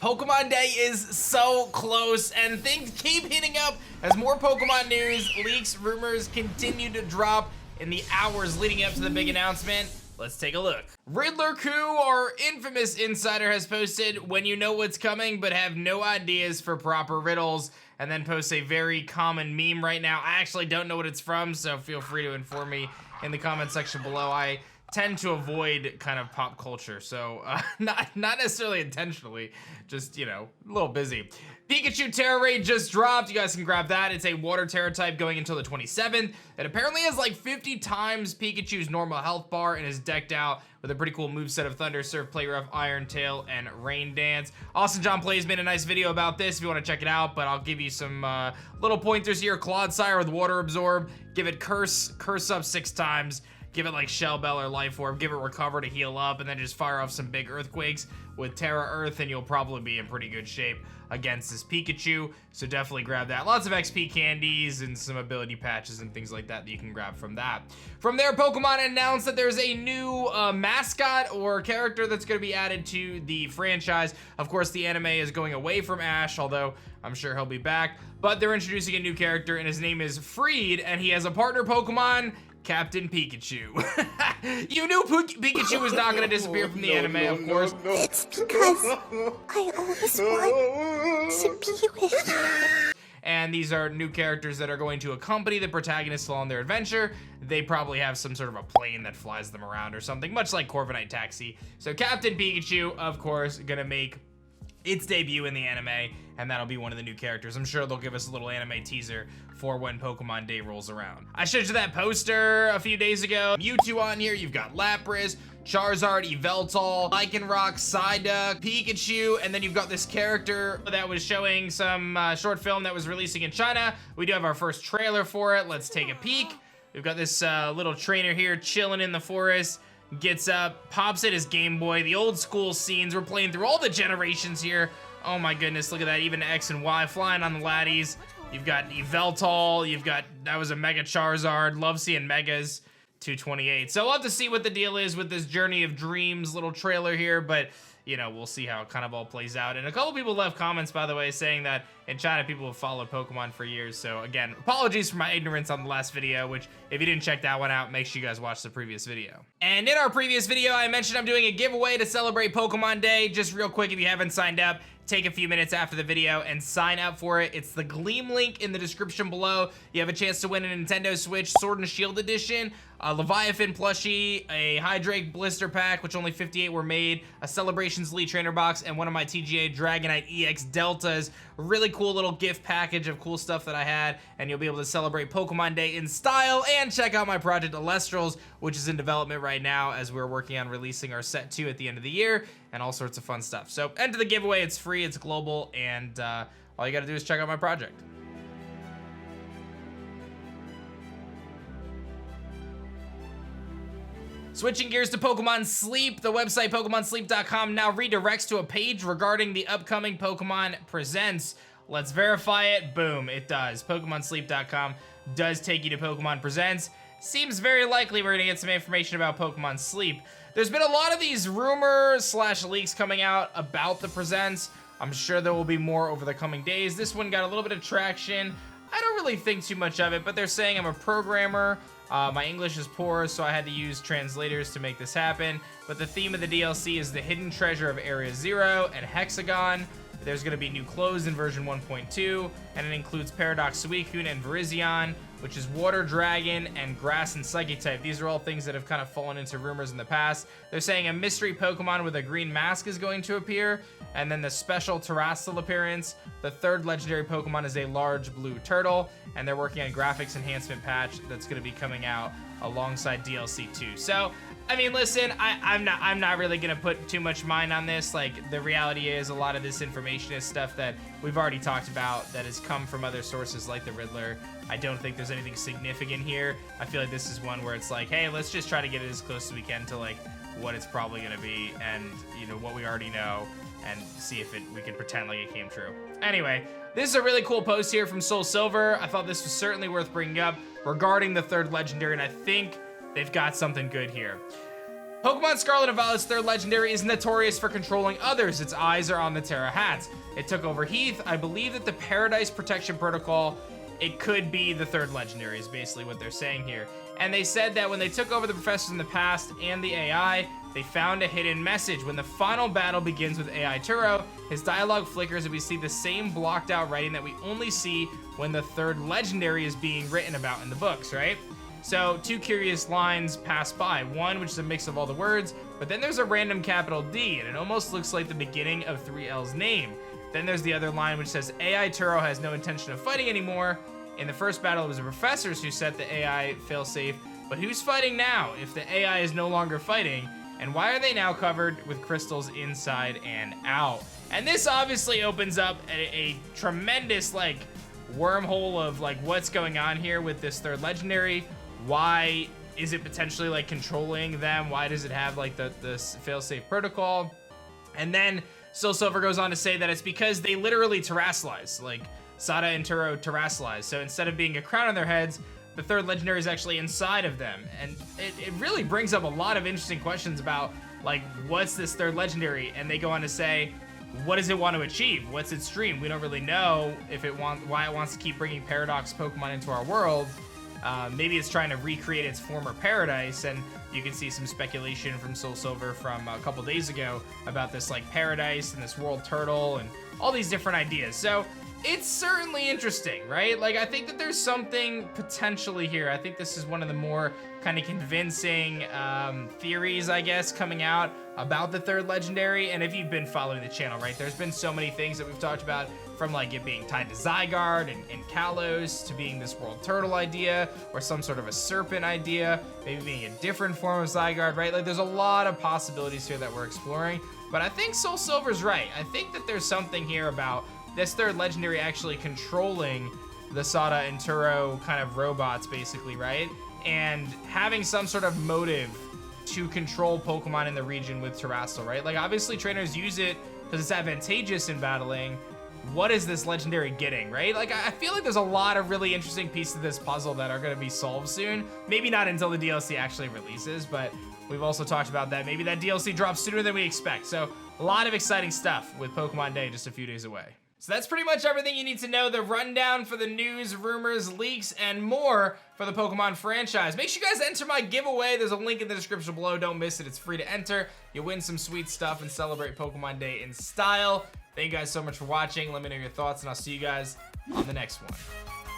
Pokemon Day is so close, and things keep heating up as more Pokemon news, leaks, rumors continue to drop in the hours leading up to the big announcement. Let's take a look. Riddler Coup, our infamous insider, has posted when you know what's coming but have no ideas for proper riddles, and then posts a very common meme right now. I actually don't know what it's from, so feel free to inform me in the comment section below. I tend to avoid kind of pop culture, so not necessarily intentionally, just, you know, a little busy. Pikachu Terra Raid just dropped. You guys can grab that. It's a water Terra type going until the 27th. It apparently has like 50 times Pikachu's normal health bar and is decked out with a pretty cool moveset of Thunder Surf, Play Rough, Iron Tail, and Rain Dance. Austin John Plays made a nice video about this if you want to check it out, but I'll give you some little pointers here. Clodsire with Water Absorb. Give it Curse up 6 times. Give it like Shell Bell or Life Orb, give it Recover to heal up, and then just fire off some big Earthquakes with Terra Earth, and you'll probably be in pretty good shape against this Pikachu, so definitely grab that. Lots of XP candies and some ability patches and things like that that you can grab from that. From there, Pokemon announced that there's a new mascot or character that's going to be added to the franchise. Of course, the anime is going away from Ash, although I'm sure he'll be back, but they're introducing a new character, and his name is Freed, and he has a partner Pokemon, Captain Pikachu. You knew Pikachu was not going to disappear from the anime, of course. It's because I always want to be with you. And these are new characters that are going to accompany the protagonists along their adventure. They probably have some sort of a plane that flies them around or something, much like Corviknight Taxi. So Captain Pikachu, of course, gonna make its debut in the anime, and that'll be one of the new characters. I'm sure they'll give us a little anime teaser for when Pokemon Day rolls around. I showed you that poster a few days ago. Mewtwo on here, you've got Lapras, Charizard, Yveltal, Lycanroc, Psyduck, Pikachu, and then you've got this character that was showing some short film that was releasing in China. We do have our first trailer for it. Let's take a peek. We've got this little trainer here chilling in the forest. Gets up, pops at his Game Boy, the old school scenes. We're playing through all the generations here. Oh my goodness, look at that, even X and Y flying on the laddies. You've got Yveltal, that was a Mega Charizard. Love seeing Megas, 228. So we'll have to see what the deal is with this Journey of Dreams little trailer here, but you know, we'll see how it kind of all plays out. And a couple people left comments, by the way, saying that in China, people have followed Pokemon for years. So again, apologies for my ignorance on the last video, which if you didn't check that one out, make sure you guys watch the previous video. And in our previous video, I mentioned I'm doing a giveaway to celebrate Pokemon Day. Just real quick, if you haven't signed up, take a few minutes after the video and sign up for it. It's the Gleam link in the description below. You have a chance to win a Nintendo Switch Sword and Shield Edition, a Leviathan plushie, a Hydrake blister pack, which only 58 were made, a Celebrations Elite Trainer box, and one of my TGA Dragonite EX Deltas. Really cool little gift package of cool stuff that I had, and you'll be able to celebrate Pokemon Day in style and check out my project Alestrals, which is in development right now as we're working on releasing our set 2 at the end of the year, and all sorts of fun stuff. So enter the giveaway, it's free, it's global, and all you gotta do is check out my project. Switching gears to Pokemon Sleep, the website PokemonSleep.com now redirects to a page regarding the upcoming Pokemon Presents. Let's verify it. Boom, it does. PokemonSleep.com does take you to Pokemon Presents. Seems very likely we're gonna get some information about Pokemon Sleep. There's been a lot of these rumors / leaks coming out about the Presents. I'm sure there will be more over the coming days. This one got a little bit of traction. I don't really think too much of it, but they're saying I'm a programmer. My English is poor, so I had to use translators to make this happen. But the theme of the DLC is the hidden treasure of Area 0 and Hexagon. There's going to be new clothes in version 1.2, and it includes Paradox Suicune and Virizion, which is Water Dragon and Grass and Psychic type. These are all things that have kind of fallen into rumors in the past. They're saying a mystery Pokemon with a green mask is going to appear, and then the special Terrestrial appearance. The third legendary Pokemon is a large blue turtle, and they're working on a graphics enhancement patch that's going to be coming out alongside DLC 2. So, I mean, listen, I'm not really gonna put too much mind on this. Like, the reality is a lot of this information is stuff that we've already talked about that has come from other sources like the Riddler. I don't think there's anything significant here. I feel like this is one where it's like, hey, let's just try to get it as close as we can to like what it's probably gonna be and, you know, what we already know, and see if we can pretend like it came true. Anyway, this is a really cool post here from Soul Silver. I thought this was certainly worth bringing up regarding the third legendary, and I think they've got something good here. Pokemon Scarlet and Violet's third legendary is notorious for controlling others. Its eyes are on the Terra hats. It took over Heath. I believe that the Paradise Protection Protocol, it could be the third legendary is basically what they're saying here. And they said that when they took over the professors in the past and the AI, they found a hidden message. When the final battle begins with AI Turo, his dialogue flickers and we see the same blocked out writing that we only see when the third legendary is being written about in the books, right? So 2 curious lines pass by. One, which is a mix of all the words, but then there's a random capital D, and it almost looks like the beginning of 3L's name. Then there's the other line which says, AI Turo has no intention of fighting anymore. In the first battle, it was the professors who set the AI failsafe, but who's fighting now if the AI is no longer fighting? And why are they now covered with crystals inside and out? And this obviously opens up a tremendous, like, wormhole of, like, what's going on here with this third legendary. Why is it potentially, like, controlling them? Why does it have, like, the failsafe protocol? And then Soul Silver goes on to say that it's because they literally terrestrialize, like, Sada and Turo terrestrialize. So instead of being a crown on their heads, the third legendary is actually inside of them. And it really brings up a lot of interesting questions about, like, what's this third legendary? And they go on to say, what does it want to achieve? What's its dream? We don't really know if why it wants to keep bringing Paradox Pokemon into our world. Maybe it's trying to recreate its former paradise, and you can see some speculation from Soul Silver from a couple days ago about this, like, paradise and this world turtle and all these different ideas. So it's certainly interesting, right? Like, I think that there's something potentially here. I think this is one of the more kind of convincing theories, I guess, coming out about the third legendary. And if you've been following the channel, right, there's been so many things that we've talked about, from like it being tied to Zygarde and Kalos, to being this world turtle idea, or some sort of a serpent idea, maybe being a different form of Zygarde, right? Like, there's a lot of possibilities here that we're exploring. But I think Soul Silver's right. I think that there's something here about this third legendary actually controlling the Sada and Turo kind of robots, basically, right? And having some sort of motive to control Pokemon in the region with Terrestrial, right? Like, obviously trainers use it because it's advantageous in battling. What is this legendary getting, right? Like, I feel like there's a lot of really interesting pieces of this puzzle that are going to be solved soon. Maybe not until the DLC actually releases, but we've also talked about that. Maybe that DLC drops sooner than we expect. So a lot of exciting stuff with Pokemon Day just a few days away. So that's pretty much everything you need to know, the rundown for the news, rumors, leaks, and more for the Pokemon franchise. Make sure you guys enter my giveaway. There's a link in the description below. Don't miss it. It's free to enter. You'll win some sweet stuff and celebrate Pokemon Day in style. Thank you guys so much for watching. Let me know your thoughts, and I'll see you guys on the next one.